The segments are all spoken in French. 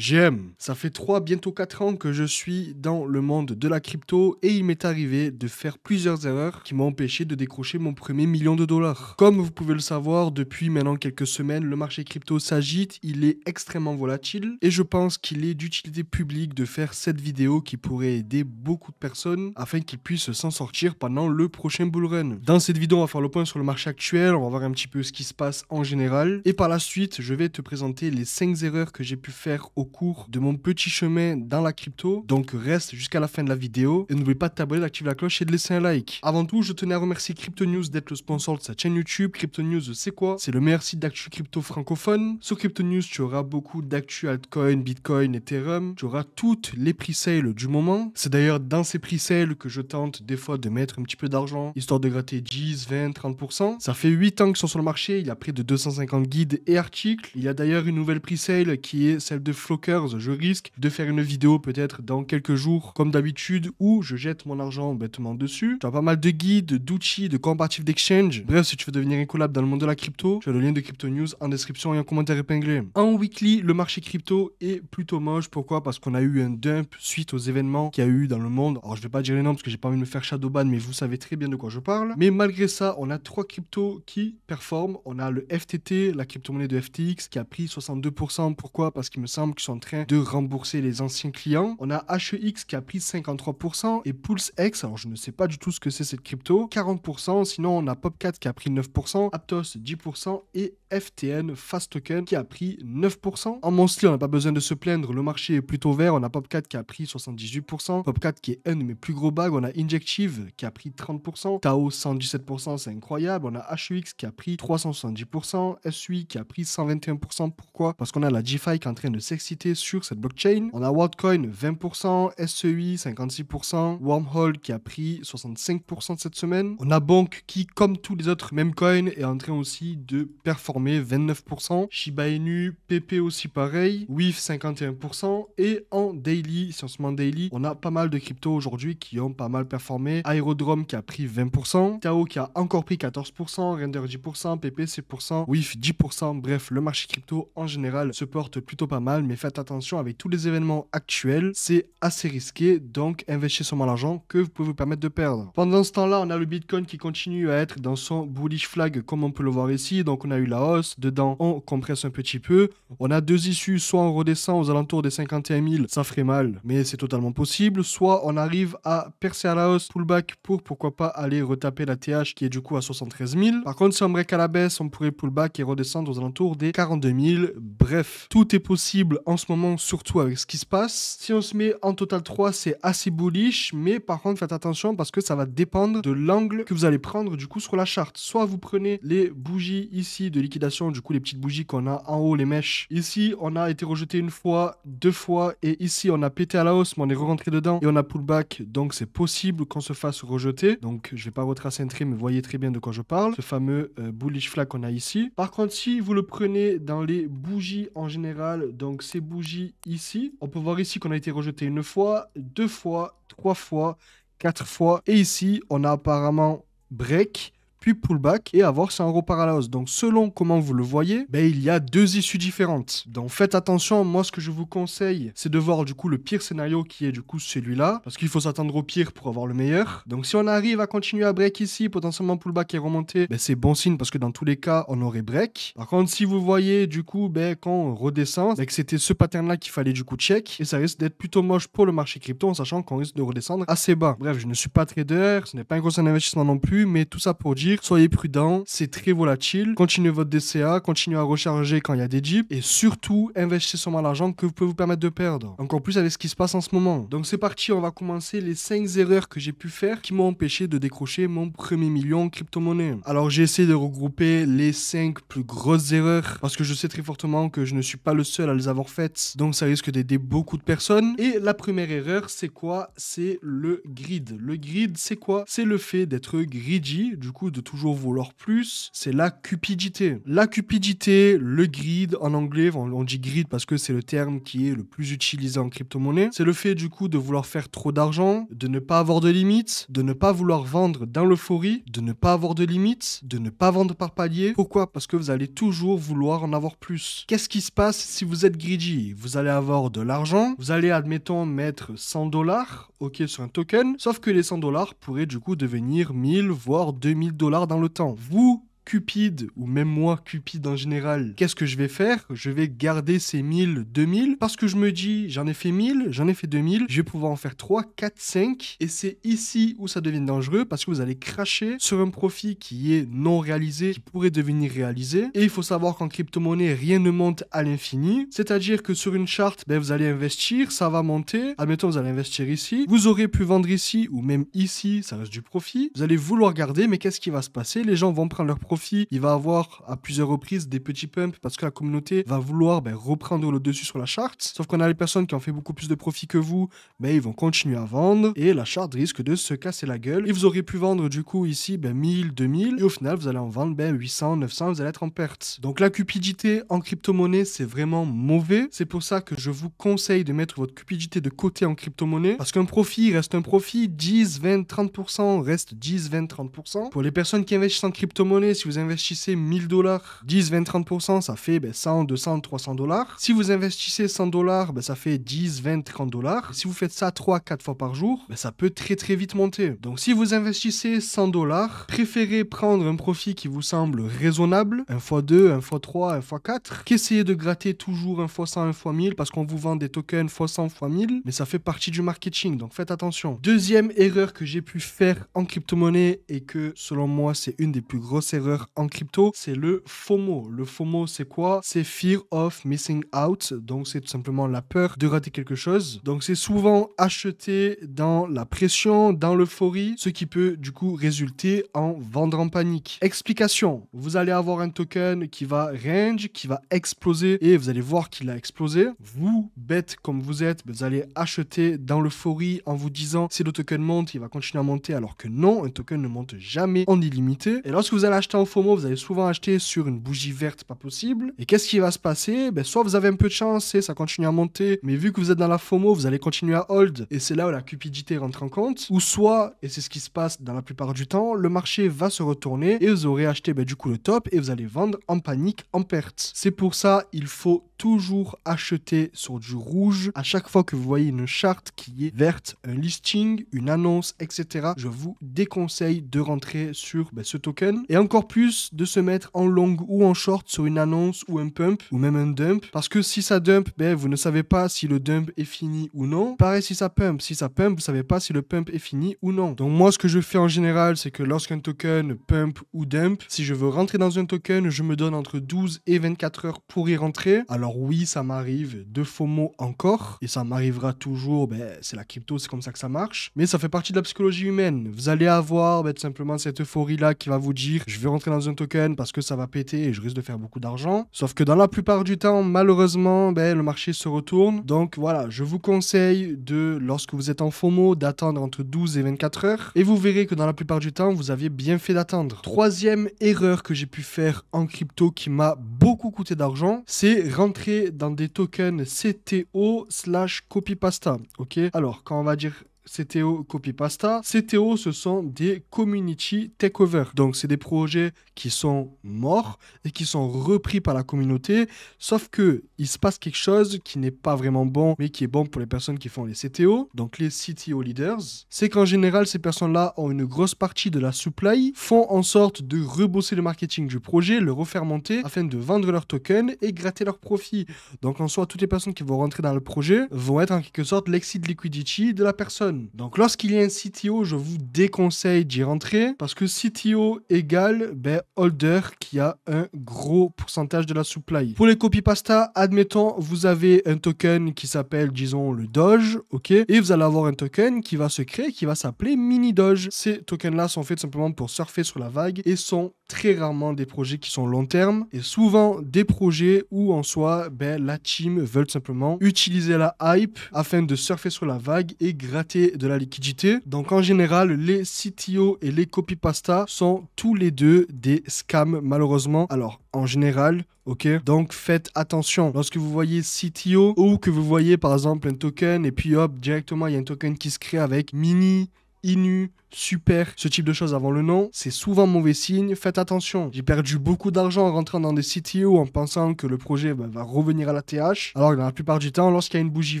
J'aime. Ça fait 3, bientôt 4 ans que je suis dans le monde de la crypto et il m'est arrivé de faire plusieurs erreurs qui m'ont empêché de décrocher mon premier million de dollars. Comme vous pouvez le savoir, depuis maintenant quelques semaines, le marché crypto s'agite, il est extrêmement volatile et je pense qu'il est d'utilité publique de faire cette vidéo qui pourrait aider beaucoup de personnes afin qu'ils puissent s'en sortir pendant le prochain bull run. Dans cette vidéo, on va faire le point sur le marché actuel, on va voir un petit peu ce qui se passe en général et par la suite, je vais te présenter les 5 erreurs que j'ai pu faire au cours de mon petit chemin dans la crypto. Donc reste jusqu'à la fin de la vidéo et n'oublie pas de t'abonner, d'activer la cloche et de laisser un like. Avant tout, je tenais à remercier Crypto News d'être le sponsor de cette chaîne YouTube. Crypto News, c'est quoi? C'est le meilleur site d'actu crypto francophone. Sur Crypto News, tu auras beaucoup d'actu altcoin, Bitcoin, Ethereum. Tu auras toutes les pre-sales du moment. C'est d'ailleurs dans ces pre-sales que je tente des fois de mettre un petit peu d'argent, histoire de gratter 10, 20, 30%. Ça fait 8 ans qu'ils sont sur le marché. Il y a près de 250 guides et articles. Il y a d'ailleurs une nouvelle pre-sale qui est celle de Flockers. Je risque de faire une vidéo peut-être dans quelques jours, comme d'habitude, où je jette mon argent bêtement dessus. Tu as pas mal de guides, d'outils, de comparatifs d'exchange. Bref, si tu veux devenir un collab dans le monde de la crypto, tu as le lien de Crypto News en description et en commentaire épinglé. En weekly, le marché crypto est plutôt moche. Pourquoi? Parce qu'on a eu un dump suite aux événements qu'il y a eu dans le monde. Alors, je vais pas dire les noms parce que j'ai pas envie de me faire shadowban, mais vous savez très bien de quoi je parle. Mais malgré ça, on a 3 cryptos qui performent. On a le FTT, la crypto-monnaie de FTX, qui a pris 62%. Pourquoi? Parce qu'il me semble qu'ils sont en train de rembourser les anciens clients. On a HEX qui a pris 53% et PulseX, alors je ne sais pas du tout ce que c'est cette crypto, 40%. Sinon, on a Popcat qui a pris 9%, Aptos 10% et FTN Fast Token qui a pris 9%. En monthly, on n'a pas besoin de se plaindre, le marché est plutôt vert. On a Popcat qui a pris 78%, Popcat qui est un de mes plus gros bags. On a Injective qui a pris 30%, Tao 117%, c'est incroyable. On a HEX qui a pris 370%, SUI qui a pris 121%. Pourquoi? Parce qu'on a la DeFi qui est en train de s'exciter sur cette blockchain. On a WorldCoin 20%, SEI 56%, Wormhole qui a pris 65% cette semaine. On a Bonk qui, comme tous les autres mêmes coins, est en train aussi de performer 29%. Shiba Inu, PP aussi pareil, WIF 51%. Et en daily, si on se met en daily, on a pas mal de cryptos aujourd'hui qui ont pas mal performé. Aerodrome qui a pris 20%, Tao qui a encore pris 14%, Render 10%, PP 6%, WIF 10%. Bref, le marché crypto en général se porte plutôt pas mal, mais faites attention avec tous les événements actuels, c'est assez risqué, donc investissez seulement l'argent que vous pouvez vous permettre de perdre. Pendant ce temps-là, on a le Bitcoin qui continue à être dans son bullish flag comme on peut le voir ici, donc on a eu la hausse, dedans on compresse un petit peu, on a deux issues, soit on redescend aux alentours des 51 000, ça ferait mal, mais c'est totalement possible, soit on arrive à percer à la hausse, pullback pour pourquoi pas aller retaper la TH qui est du coup à 73 000. Par contre, si on break à la baisse, on pourrait pullback et redescendre aux alentours des 42 000. Bref, tout est possible en ce moment, surtout avec ce qui se passe. Si on se met en total 3, c'est assez bullish, mais par contre, faites attention parce que ça va dépendre de l'angle que vous allez prendre du coup sur la charte. Soit vous prenez les bougies ici de liquidation, du coup les petites bougies qu'on a en haut, les mèches. Ici, on a été rejeté une fois, 2 fois, et ici, on a pété à la hausse, mais on est rentré dedans et on a pullback, donc c'est possible qu'on se fasse rejeter. Donc, je vais pas retracer un trait, mais vous voyez très bien de quoi je parle. Ce fameux bullish flag qu'on a ici. Par contre, si vous le prenez dans les bougies en général, donc ces bougies ici, on peut voir ici qu'on a été rejeté une fois, 2 fois, 3 fois, 4 fois. Et ici, on a apparemment break, puis pullback, et à voir si on repart à la hausse. Donc selon comment vous le voyez, il y a 2 issues différentes. Donc faites attention, moi ce que je vous conseille, c'est de voir du coup le pire scénario qui est du coup celui-là, parce qu'il faut s'attendre au pire pour avoir le meilleur. Donc si on arrive à continuer à break ici, potentiellement pullback et remonter, c'est bon signe parce que dans tous les cas, on aurait break. Par contre, si vous voyez du coup quand on redescend, que c'était ce pattern-là qu'il fallait du coup check, et ça risque d'être plutôt moche pour le marché crypto en sachant qu'on risque de redescendre assez bas. Bref, je ne suis pas trader, ce n'est pas un gros investissement non plus, mais tout ça pour dire soyez prudents, c'est très volatile. Continuez votre DCA, continuez à recharger quand il y a des dips et surtout investissez seulement l'argent que vous pouvez vous permettre de perdre. Encore plus avec ce qui se passe en ce moment. Donc c'est parti, on va commencer les 5 erreurs que j'ai pu faire qui m'ont empêché de décrocher mon premier million en crypto-monnaie. Alors j'ai essayé de regrouper les 5 plus grosses erreurs parce que je sais très fortement que je ne suis pas le seul à les avoir faites. Donc ça risque d'aider beaucoup de personnes. Et la première erreur, c'est quoi? C'est le grid. Le grid, c'est quoi? C'est le fait d'être greedy, du coup de de toujours vouloir plus, c'est la cupidité. La cupidité, le greed en anglais, on dit greed parce que c'est le terme qui est le plus utilisé en crypto-monnaie. C'est le fait du coup de vouloir faire trop d'argent, de ne pas avoir de limites, de ne pas vouloir vendre dans l'euphorie, de ne pas avoir de limites, de ne pas vendre par palier. Pourquoi? Parce que vous allez toujours vouloir en avoir plus. Qu'est-ce qui se passe si vous êtes greedy? Vous allez avoir de l'argent, vous allez admettons mettre 100 $, ok, sur un token, sauf que les 100 $ pourraient du coup devenir 1000 voire 2000 $ dans le temps. Vous, Cupide, ou même moi, Cupide en général, qu'est-ce que je vais faire? Je vais garder ces 1000, 2000, parce que je me dis, j'en ai fait 1000, j'en ai fait 2000, je vais pouvoir en faire 3, 4, 5, et c'est ici où ça devient dangereux, parce que vous allez cracher sur un profit qui est non réalisé, qui pourrait devenir réalisé, et il faut savoir qu'en crypto-monnaie, rien ne monte à l'infini, c'est-à-dire que sur une charte, vous allez investir, ça va monter, admettons vous allez investir ici, vous aurez pu vendre ici, ou même ici, ça reste du profit, vous allez vouloir garder, mais qu'est-ce qui va se passer? Les gens vont prendre leur profit, il va avoir à plusieurs reprises des petits pumps parce que la communauté va vouloir reprendre le dessus sur la charte. Sauf qu'on a les personnes qui ont fait beaucoup plus de profit que vous, ils vont continuer à vendre et la charte risque de se casser la gueule. Et vous aurez pu vendre du coup ici 1000, 2000 et au final vous allez en vendre 800, 900, vous allez être en perte. Donc la cupidité en crypto-monnaie c'est vraiment mauvais. C'est pour ça que je vous conseille de mettre votre cupidité de côté en crypto-monnaie parce qu'un profit reste un profit, 10, 20, 30% reste 10, 20, 30%. Pour les personnes qui investissent en crypto-monnaie, si vous investissez 1000 $, 10, 20, 30%, ça fait 100, 200, 300 $. Si vous investissez 100 $, ça fait 10, 20, 30 $. Si vous faites ça 3, 4 fois par jour, ça peut très très vite monter. Donc si vous investissez 100 $, préférez prendre un profit qui vous semble raisonnable, 1 x 2, 1 x 3, 1 x 4, qu'essayez de gratter toujours 1 x 100, 1 x 1000 parce qu'on vous vend des tokens x 100, x 1000, mais ça fait partie du marketing, donc faites attention. Deuxième erreur que j'ai pu faire en crypto-monnaie et que selon moi c'est une des plus grosses erreurs en crypto, c'est le FOMO. Le FOMO, c'est quoi? C'est Fear of Missing Out. Donc, c'est tout simplement la peur de rater quelque chose. Donc, c'est souvent acheté dans la pression, dans l'euphorie, ce qui peut du coup résulter en vendre en panique. Explication. Vous allez avoir un token qui va range, qui va exploser et vous allez voir qu'il a explosé. Vous, bête comme vous êtes, vous allez acheter dans l'euphorie en vous disant si le token monte, il va continuer à monter alors que non, un token ne monte jamais en illimité. Et lorsque vous allez acheter en FOMO, vous allez souvent acheter sur une bougie verte pas possible. Et qu'est-ce qui va se passer? Soit vous avez un peu de chance et ça continue à monter, mais vu que vous êtes dans la FOMO, vous allez continuer à hold et c'est là où la cupidité rentre en compte. Ou soit, et c'est ce qui se passe dans la plupart du temps, le marché va se retourner et vous aurez acheté du coup le top et vous allez vendre en panique, en perte. C'est pour ça, il faut toujours acheter sur du rouge à chaque fois que vous voyez une charte qui est verte, un listing, une annonce, etc. Je vous déconseille de rentrer sur ce token et encore plus de se mettre en long ou en short sur une annonce ou un pump ou même un dump parce que si ça dump, vous ne savez pas si le dump est fini ou non. Pareil si ça pump, vous savez pas si le pump est fini ou non. Donc moi ce que je fais en général c'est que lorsqu'un token pump ou dump, si je veux rentrer dans un token, je me donne entre 12 et 24 heures pour y rentrer. Alors oui, ça m'arrive de FOMO encore et ça m'arrivera toujours, c'est la crypto, c'est comme ça que ça marche, mais ça fait partie de la psychologie humaine. Vous allez avoir tout simplement cette euphorie là qui va vous dire je vais rentrer dans un token parce que ça va péter et je risque de faire beaucoup d'argent, sauf que dans la plupart du temps malheureusement le marché se retourne. Donc voilà, je vous conseille de, lorsque vous êtes en FOMO, d'attendre entre 12 et 24 heures et vous verrez que dans la plupart du temps vous aviez bien fait d'attendre. Troisième erreur que j'ai pu faire en crypto qui m'a beaucoup coûté d'argent, c'est rentrer dans des tokens CTO/copypasta. Ok, alors quand on va dire CTO, copypasta. CTO, ce sont des community takeover. Donc, c'est des projets qui sont morts et qui sont repris par la communauté. Sauf que il se passe quelque chose qui n'est pas vraiment bon, mais qui est bon pour les personnes qui font les CTO. Donc, les CTO leaders. C'est qu'en général, ces personnes-là ont une grosse partie de la supply, font en sorte de rebosser le marketing du projet, le refaire monter afin de vendre leurs tokens et gratter leurs profits. Donc, en soi, toutes les personnes qui vont rentrer dans le projet vont être en quelque sorte l'exit liquidity de la personne. Donc lorsqu'il y a un CTO, je vous déconseille d'y rentrer parce que CTO égale holder qui a un gros pourcentage de la supply. Pour les copypasta, admettons, vous avez un token qui s'appelle, disons, le Doge, ok, et vous allez avoir un token qui va se créer, qui va s'appeler Mini Doge. Ces tokens-là sont faits simplement pour surfer sur la vague et sont très rarement des projets qui sont long terme et souvent des projets où en soi, la team veut simplement utiliser la hype afin de surfer sur la vague et gratter c'est de la liquidité. Donc en général, les CTO et les copypasta sont tous les deux des scams malheureusement. Alors en général, ok, donc faites attention. Lorsque vous voyez CTO ou que vous voyez par exemple un token et puis hop, directement il y a un token qui se crée avec mini, inu, super, ce type de choses avant le nom, c'est souvent mauvais signe, faites attention. J'ai perdu beaucoup d'argent en rentrant dans des CTO en pensant que le projet va revenir à la TH, alors que dans la plupart du temps, lorsqu'il y a une bougie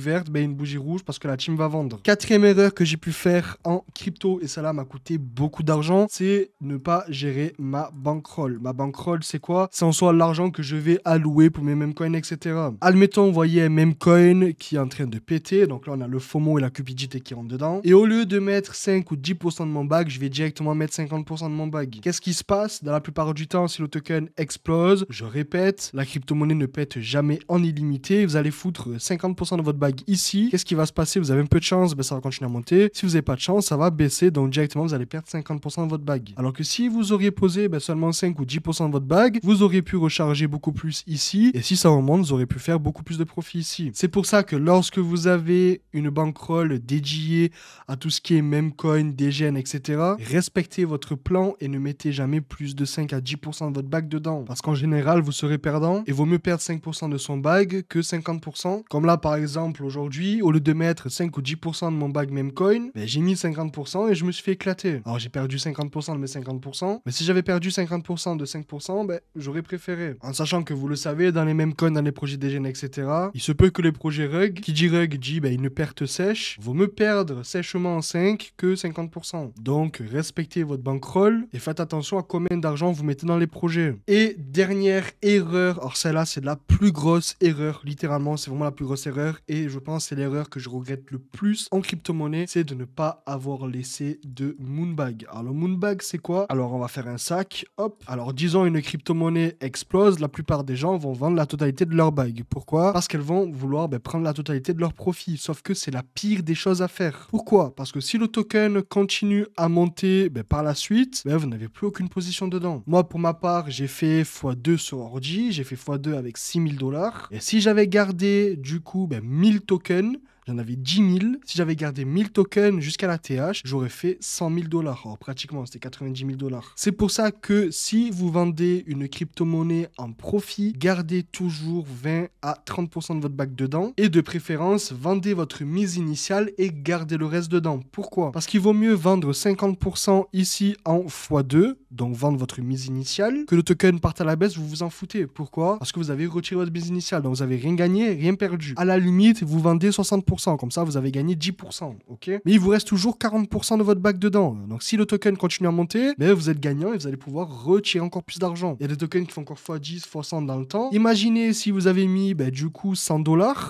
verte, une bougie rouge parce que la team va vendre. Quatrième erreur que j'ai pu faire en crypto, et cela m'a coûté beaucoup d'argent, c'est ne pas gérer ma bankroll. Ma bankroll, c'est quoi? C'est en soi l'argent que je vais allouer pour mes memcoins, etc. Admettons, vous voyez un memcoin qui est en train de péter, donc là on a le FOMO et la cupidité qui rentrent dedans, et au lieu de mettre 5 ou 10% de mon bag, je vais directement mettre 50% de mon bag. Qu'est-ce qui se passe? Dans la plupart du temps, si le token explose, je répète, la crypto-monnaie ne pète jamais en illimité. Vous allez foutre 50% de votre bag ici. Qu'est-ce qui va se passer? Vous avez un peu de chance, ça va continuer à monter. Si vous n'avez pas de chance, ça va baisser. Donc directement, vous allez perdre 50% de votre bag. Alors que si vous auriez posé seulement 5 ou 10% de votre bag, vous auriez pu recharger beaucoup plus ici. Et si ça remonte, vous auriez pu faire beaucoup plus de profit ici. C'est pour ça que lorsque vous avez une bankroll dédiée à tout ce qui est memcoin, DGen, etc., respectez votre plan et ne mettez jamais plus de 5 à 10% de votre bag dedans. Parce qu'en général, vous serez perdant et vaut mieux perdre 5% de son bag que 50%. Comme là, par exemple, aujourd'hui, au lieu de mettre 5 ou 10% de mon bag memcoin, j'ai mis 50% et je me suis fait éclater. Alors, j'ai perdu 50% de mes 50%, mais si j'avais perdu 50% de 5%, j'aurais préféré. En sachant que vous le savez, dans les memcoins, dans les projets DGen, etc., il se peut que les projets rug, qui dit rug dit une perte sèche, vaut mieux perdre sèchement en 5 que 50%. Donc, respectez votre bankroll et faites attention à combien d'argent vous mettez dans les projets. Et dernière erreur, alors celle-là, c'est la plus grosse erreur, littéralement, c'est vraiment la plus grosse erreur et je pense que c'est l'erreur que je regrette le plus en crypto-monnaie, c'est de ne pas avoir laissé de moonbag. Alors, le moonbag, c'est quoi? Alors, on va faire un sac, hop. Alors, disons une crypto-monnaie explose, la plupart des gens vont vendre la totalité de leur bag. Pourquoi? Parce qu'elles vont vouloir prendre la totalité de leur profit, sauf que c'est la pire des choses à faire. Pourquoi? Parce que si le token continue à monter par la suite, vous n'avez plus aucune position dedans. Moi, pour ma part, j'ai fait x2 sur Ordi, j'ai fait x2 avec 6000 $. Et si j'avais gardé, du coup, 1000 tokens, j'en avais 10 000. Si j'avais gardé 1000 tokens jusqu'à la TH, j'aurais fait 100 000 $. Alors, pratiquement, c'était 90 000 $. C'est pour ça que si vous vendez une crypto-monnaie en profit, gardez toujours 20 à 30% de votre bag dedans. Et de préférence, vendez votre mise initiale et gardez le reste dedans. Pourquoi? Parce qu'il vaut mieux vendre 50% ici en x2, donc vendre votre mise initiale, que le token parte à la baisse, vous vous en foutez. Pourquoi? Parce que vous avez retiré votre mise initiale, donc vous avez rien gagné, rien perdu. À la limite, vous vendez 60%, comme ça vous avez gagné 10%, ok? Mais il vous reste toujours 40% de votre bag dedans. Donc si le token continue à monter, vous êtes gagnant et vous allez pouvoir retirer encore plus d'argent. Il y a des tokens qui font encore x10, x100 dans le temps. Imaginez si vous avez mis du coup 100 $,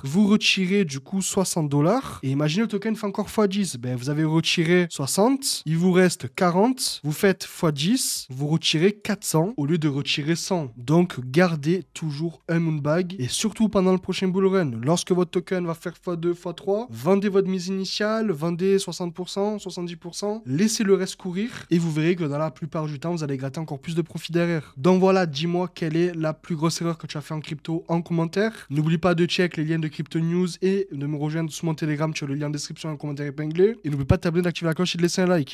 vous retirez du coup 60 $, et imaginez le token fait encore x10, vous avez retiré 60, il vous reste 40, vous faites x10, vous retirez 400 au lieu de retirer 100. Donc gardez toujours un moonbag et surtout pendant le prochain bull run, lorsque votre token va faire x2, x3, vendez votre mise initiale, vendez 60%, 70%, laissez le reste courir et vous verrez que dans la plupart du temps, vous allez gratter encore plus de profit derrière. Donc voilà, dis-moi quelle est la plus grosse erreur que tu as fait en crypto en commentaire. N'oublie pas de check les liens de Crypto News et de me rejoindre sur mon Telegram, tu as le lien en description et en commentaire épinglé. Et n'oublie pas de t'abonner, d'activer la cloche et de laisser un like.